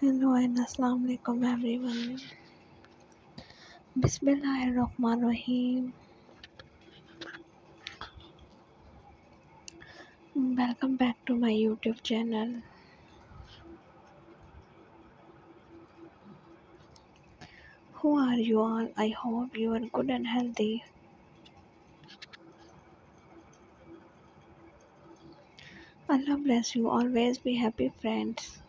Hello and Assalamu alaikum everyone. Bismillahirrahmanirrahim. Welcome back to my YouTube channel. Who are you all? I hope you are good and healthy. Allah bless you. Always be happy, friends.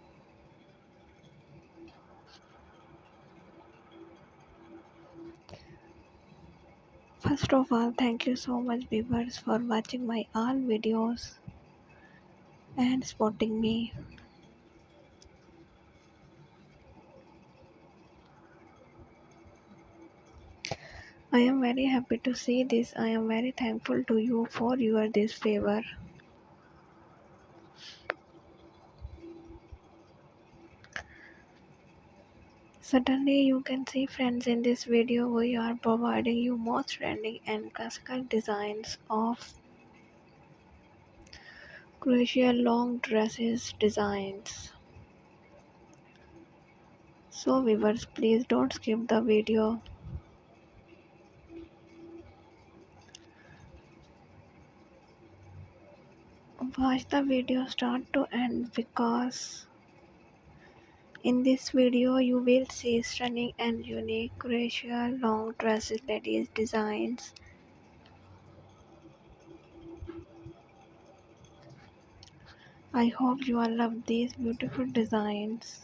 First of all, thank you so much, viewers, for watching my all videos and supporting me. I am very happy to see this. I am very thankful to you for your this favor. Certainly, you can see, friends, in this video we are providing you most trending and classical designs of Crochet long dresses designs. So viewers, please don't skip the video. Watch the video start to end because in this video you will see stunning and unique Crochet long dresses ladies designs. I hope you all love these beautiful designs.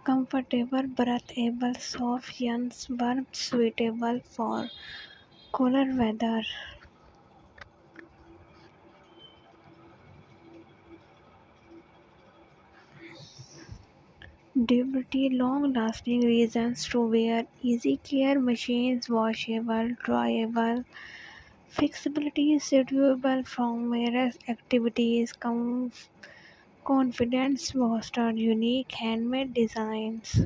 Comfortable, breathable, soft yarns were suitable for cooler weather. Durability, long-lasting reasons to wear, easy care machines, washable, dryable, flexibility suitable from various activities, confidence fostered, unique handmade designs.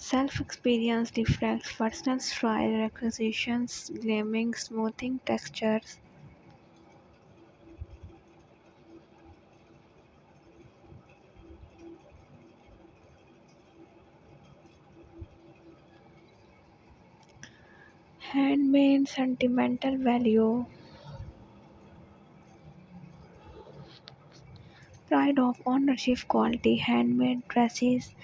Self-experience reflects personal style, requisitions, gleaming, smoothing textures. Handmade sentimental value, pride of ownership, quality, handmade dresses,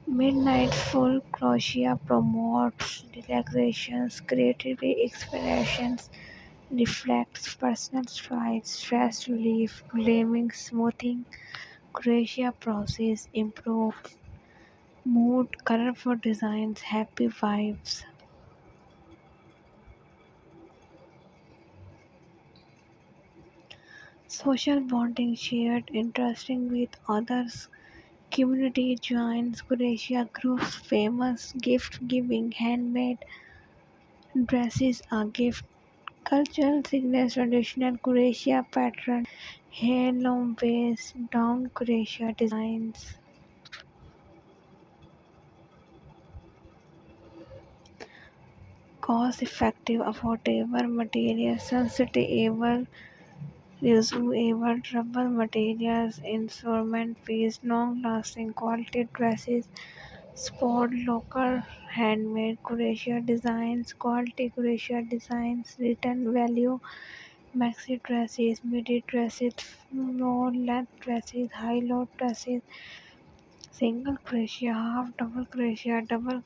midnight full crochet promotes relaxations, creativity expressions, reflects personal style, stress relief, gleaming, smoothing, crochet process, improve mood, colorful designs, happy vibes. Social bonding, shared interesting with others, community joins, Croatia groups, famous gift giving, handmade dresses are gift, cultural signature, traditional Croatia pattern, heirloom base, down Croatia designs. Cost effective, affordable materials, sensitive, reusable, durable materials, instrument fees, long lasting quality dresses, sport local handmade Croatia designs, quality Croatia designs, return value, maxi dresses, midi dresses, low length dresses, high low dresses, single crochet, half double crochet, triple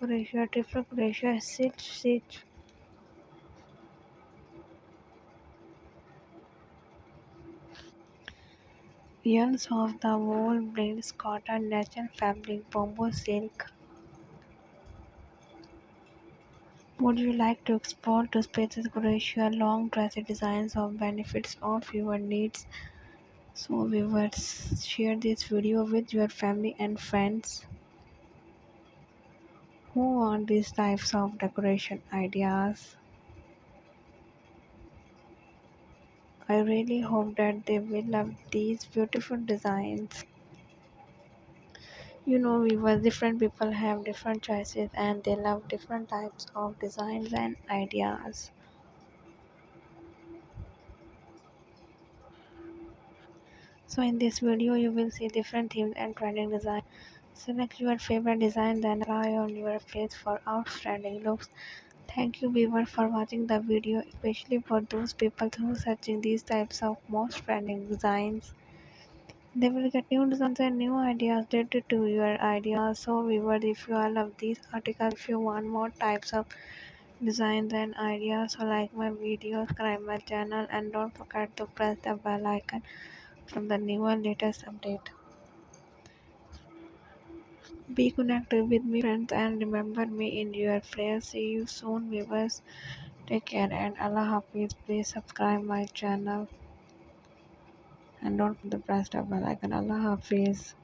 crochet, stitch. Yarns of the wool, blends, cotton, natural fabric, bamboo, silk. Would you like to explore to spaces Croatia long dressy designs of benefits of your needs? So viewers, share this video with your family and friends who want these types of decoration ideas. I really hope that they will love these beautiful designs. Viewers, different people have different choices and they love different types of designs and ideas. So in this video, you will see different themes and trending designs. Select your favorite design, then apply on your face for outstanding looks. Thank you, viewer, for watching the video, especially for those people who are searching these types of most trending designs. They will get new designs and new ideas related to your ideas. So, viewers, if you all love these articles, if you want more types of designs and ideas, so like my video, subscribe my channel, and don't forget to press the bell icon from the newer latest update. Be connected with me, friends, and remember me in your prayers. See you soon, viewers. Take care and Allah Hafiz. Please subscribe my channel and don't forget to press the bell icon. Allah Hafiz.